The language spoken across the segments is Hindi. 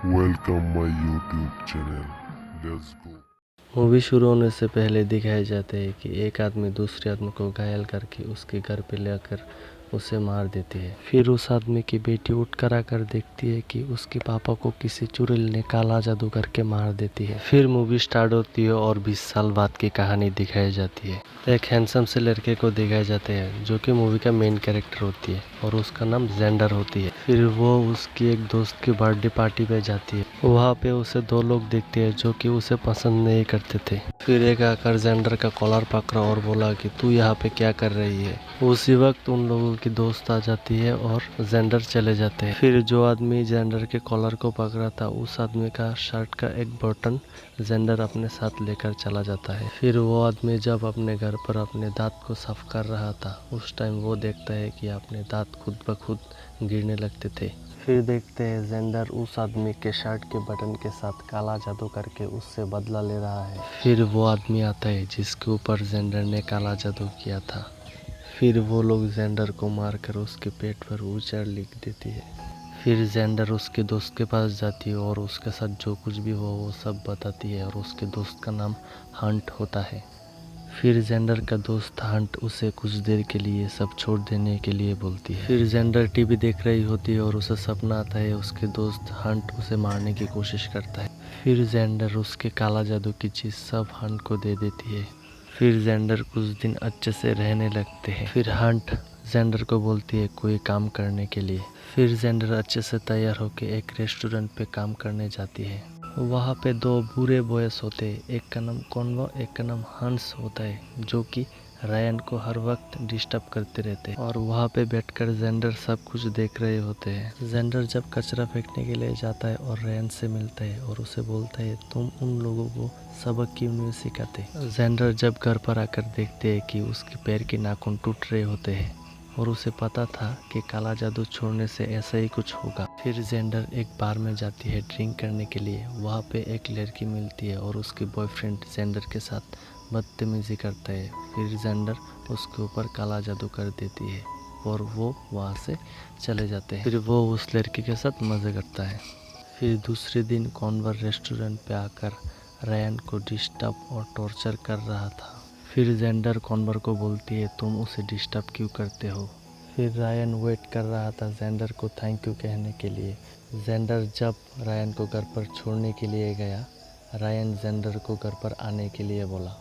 Welcome my YouTube channel. Let's go. Movie शुरू होने से पहले दिखाए जाते हैं कि एक आदमी दूसरे आदमी को घायल करके उसके घर पे लेकर उसे मार देती है। फिर उस आदमी की बेटी उठकर आकर देखती है कि उसके पापा को किसी चुड़ैल ने काला जादू करके मार देती है। फिर मूवी स्टार्ट होती है और 20 साल बाद की कहानी दिखाई जाती है। एक हैंडसम से लड़के को दिखाए जाते हैं जो कि मूवी का मेन कैरेक्टर होती है और उसका नाम जेंडर होती है। फिर वो उसकी एक दोस्त की बर्थडे पार्टी पे जाती है। वहाँ पे उसे दो लोग देखते हैं जो कि उसे पसंद नहीं करते थे। फिर एक आकर जेंडर का कॉलर पकड़ा और बोला कि तू यहाँ पे क्या कर रही है। उसी वक्त उन लोगों की दोस्त आ जाती है और जेंडर चले जाते हैं। फिर जो आदमी जेंडर के कॉलर को पकड़ा था उस आदमी का शर्ट का एक बटन जेंडर अपने साथ लेकर चला जाता है। फिर वो आदमी जब अपने घर पर अपने दांत को साफ कर रहा था उस टाइम वो देखता है कि अपने दांत खुद ब खुद गिरने लगते थे। फिर देखते हैं जेंडर उस आदमी के शर्ट के बटन के साथ काला जादू करके उससे बदला ले रहा है। फिर वो आदमी आता है जिसके ऊपर जेंडर ने काला जादू किया था। फिर वो लोग जेंडर को मारकर उसके पेट पर उचर लिख देती है। फिर जेंडर उसके दोस्त के पास जाती है और उसके साथ जो कुछ भी हुआ वो सब बताती है और उसके दोस्त का नाम हंट होता है। फिर जेंडर का दोस्त हंट उसे कुछ देर के लिए सब छोड़ देने के लिए बोलती है। फिर जेंडर टीवी देख रही होती है और उसे सपना आता है उसके दोस्त हंट उसे मारने की कोशिश करता है। फिर जेंडर उसके काला जादू की चीज़ सब हंट को दे देती है। फिर जेंडर कुछ दिन अच्छे से रहने लगते हैं। फिर हंट जेंडर को बोलती है कोई काम करने के लिए। फिर जेंडर अच्छे से तैयार होकर एक रेस्टोरेंट पे काम करने जाती है। वहाँ पे दो बूढ़े बॉयस होते हैं, एक का नाम कॉन्वो एक का नाम हंस होता है जो कि रायन को हर वक्त डिस्टर्ब करते रहते हैं। और वहाँ पे बैठकर जेंडर सब कुछ देख रहे होते हैं। जेंडर जब कचरा फेंकने के लिए जाता है और रायन से मिलता है और उसे बोलता है तुम उन लोगों को सबक क्यों नहीं सिखाते। जेंडर जब घर पर आकर देखते हैं कि उसके पैर के नाखून टूट रहे होते हैं और उसे पता था कि काला जादू छोड़ने से ऐसा ही कुछ होगा। फिर जेंडर एक बार में जाती है ड्रिंक करने के लिए। वहाँ पे एक लड़की मिलती है और उसके बॉयफ्रेंड जेंडर के साथ बदतमीजी करता है। फिर जेंडर उसके ऊपर काला जादू कर देती है और वो वहाँ से चले जाते हैं। फिर वो उस लड़की के साथ मज़े करता है। फिर दूसरे दिन कॉन्वर रेस्टोरेंट पे आकर रायन को डिस्टर्ब और टॉर्चर कर रहा था। फिर जेंडर कॉन्वर को बोलती है तुम उसे डिस्टर्ब क्यों करते हो। फिर रायन वेट कर रहा था जेंडर को थैंक यू कहने के लिए। जेंडर जब रायन को घर पर छोड़ने के लिए गया रायन जेंडर को घर पर आने के लिए बोला।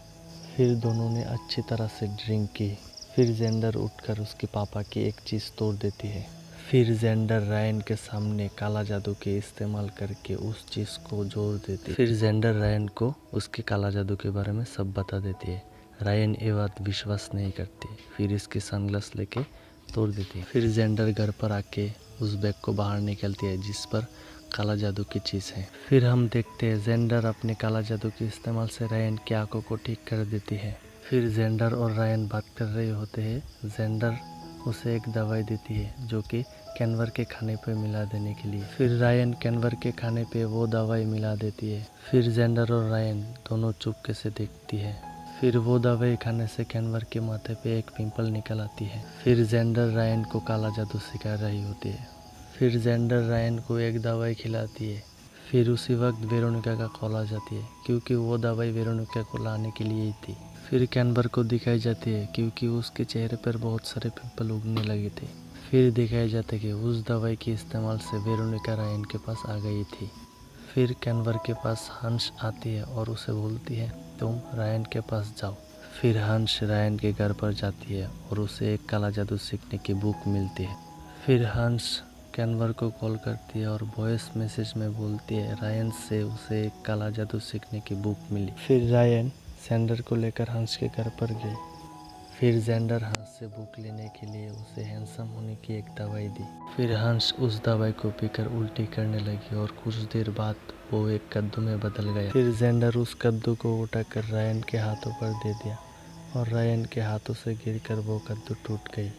फिर दोनों ने अच्छी तरह से ड्रिंक की। फिर जेंडर उठकर उसके पापा की एक चीज़ तोड़ देती है। फिर जेंडर रायन के सामने काला जादू के इस्तेमाल करके उस चीज़ को जोड़ देती है। फिर जेंडर रायन को उसके काला जादू के बारे में सब बता देती है। रायन ये बात विश्वास नहीं करती। फिर इसके सनग्लास लेके तोड़ देती है। फिर जेंडर घर पर आके उस बैग को बाहर निकलती है जिस पर काला जादू की चीज़ है। फिर हम देखते हैं जेंडर अपने काला जादू के इस्तेमाल से रायन की आंखों को ठीक कर देती है। फिर जेंडर और रायन बात कर रहे होते हैं। जेंडर उसे एक दवाई देती है जो कि कैनवर के खाने पे मिला देने के लिए। फिर रायन कैनवर के खाने पे वो दवाई मिला देती है। फिर जेंडर और रायन दोनों चुपके से देखती है। फिर वो दवाई खाने से कैनवर के माथे पे एक पिंपल निकल आती है। फिर जेंडर रायन को काला जादू सिखा रही होती है। फिर जेंडर रायन को एक दवाई खिलाती है। फिर उसी वक्त वेरोनिका का कॉल आ जाती है क्योंकि वो दवाई वेरोनिका को लाने के लिए ही थी। फिर कैनवर को दिखाई जाती है क्योंकि उसके चेहरे पर बहुत सारे पिंपल उगने लगे थे। फिर दिखाया जाता है कि उस दवाई के इस्तेमाल से वेरोनिका रायन के पास आ गई थी। फिर कैनवर के पास हंस आती है और उसे बोलती है तुम रायन के पास जाओ। फिर हंस रायन के घर पर जाती है और उसे एक काला जादू सीखने की बुक मिलती है। फिर हंस कैनवर को कॉल करती है और वॉइस मैसेज में बोलती है रायन से उसे एक काला जादू सीखने की बुक मिली। फिर रायन जेंडर को लेकर हंस के घर पर गई। फिर जेंडर हंस से बुक लेने के लिए उसे हैंडसम होने की एक दवाई दी। फिर हंस उस दवाई को पीकर उल्टी करने लगी और कुछ देर बाद वो एक कद्दू में बदल गया। फिर जेंडर उस कद्दू को उठाकर रायन के हाथों पर दे दिया और रायन के हाथों से गिरकर वो कद्दू टूट गई।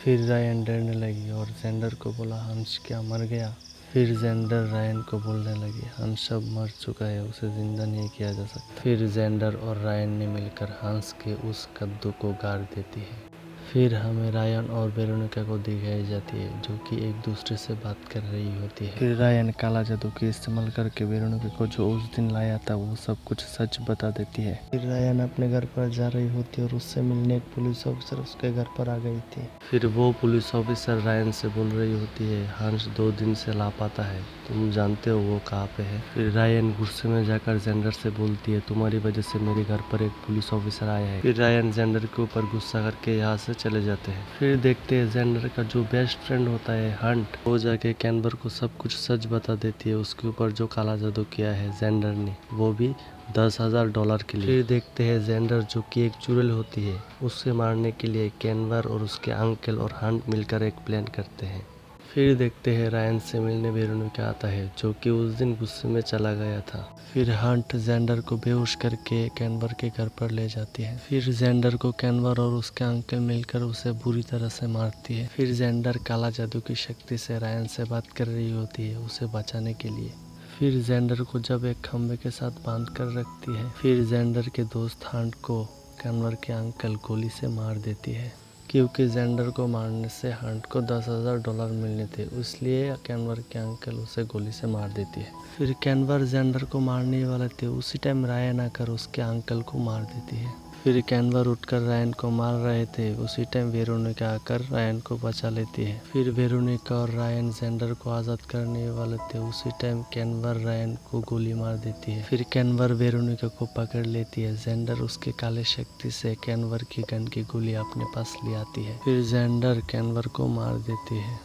फिर रायन डरने लगी और जेंडर को बोला हंस क्या मर गया। फिर जेंडर रायन को बोलने लगी हंस अब मर चुका है उसे जिंदा नहीं किया जा सकता। फिर जेंडर और रायन ने मिलकर हंस के उस कद्दू को गाड़ देती है। फिर हमें रायन और वेरोनिका को दिखाई जाती है जो कि एक दूसरे से बात कर रही होती है। फिर रायन काला जादू के इस्तेमाल करके वेरोनिका को जो उस दिन लाया था वो सब कुछ सच बता देती है। फिर रायन अपने घर पर जा रही होती है और उससे मिलने एक पुलिस ऑफिसर उसके घर पर आ गई थी। फिर वो पुलिस ऑफिसर रायन से बोल रही होती है, हंस 2 दिन से लापता है, तुम जानते हो वो कहाँ पे है। फिर रायन गुस्से में जाकर जेंडर से बोलती है, तुम्हारी वजह से मेरे घर पर एक पुलिस ऑफिसर आया है। फिर रायन जेंडर के ऊपर गुस्सा करके यहाँ से चले जाते हैं। फिर देखते हैं जेंडर का जो बेस्ट फ्रेंड होता है हंट, वो जाके कैनवर को सब कुछ सच बता देती है उसके ऊपर जो काला जादू किया है जेंडर ने, वो भी $10,000 के लिए। फिर देखते हैं जेंडर जो कि एक चुड़ैल होती है, उससे मारने के लिए कैनवर और उसके अंकल और हंट मिलकर एक प्लान करते हैं। फिर देखते हैं रायन से मिलने वेरोनिका आता है जो कि उस दिन गुस्से में चला गया था। फिर हंट जेंडर को बेहोश करके कैनवर के घर पर ले जाती है। फिर जेंडर को कैनवर और उसके अंकल मिलकर उसे बुरी तरह से मारती है। फिर जेंडर काला जादू की शक्ति से रायन से बात कर रही होती है उसे बचाने के लिए। फिर जेंडर को जब एक खंबे के साथ बांध कर रखती है। फिर जेंडर के दोस्त हंट को कैनवर के अंकल गोली से मार देती है क्योंकि जेंडर को मारने से हंट को $10,000 मिलने थे, इसलिए कैनवर के अंकल उसे गोली से मार देती है। फिर कैनवर जेंडर को मारने वाले थे, उसी टाइम रायन आकर उसके अंकल को मार देती है। फिर कैनवर उठकर रायन को मार रहे थे, उसी टाइम वेरोनिका आकर रायन को बचा लेती है। फिर वेरोनिका और रायन जेंडर को आज़ाद करने वाले थे, उसी टाइम कैनवर रायन को गोली मार देती है। फिर कैनवर वेरोनिका को पकड़ लेती है। जेंडर उसके काले शक्ति से कैनवर की गन की गोली अपने पास ले आती है। फिर जेंडर कैनवर को मार देती है।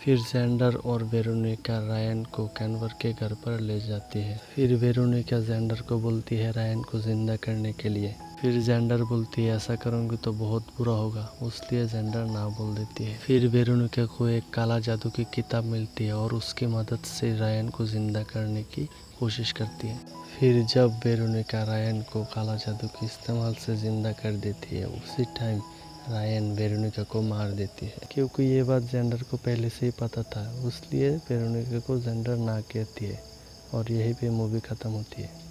फिर जेंडर और वेरोनिका रायन को कैनवर के घर पर ले जाती है। फिर वेरोनिका जेंडर को बोलती है रायन को जिंदा करने के लिए। फिर जेंडर बोलती है ऐसा करूँगी तो बहुत बुरा होगा, इसलिए जेंडर ना बोल देती है। फिर वेरोनिका को एक काला जादू की किताब मिलती है और उसकी मदद से रायन को जिंदा करने की कोशिश करती है। फिर जब वेरोनिका रायन को काला जादू के इस्तेमाल से जिंदा कर देती है, उसी टाइम रायन वेरोनिका को मार देती है। क्योंकि ये बात जेंडर को पहले से ही पता था, इसलिए वेरोनिका को जेंडर ना कहती है और यहीं पे मूवी ख़त्म होती है।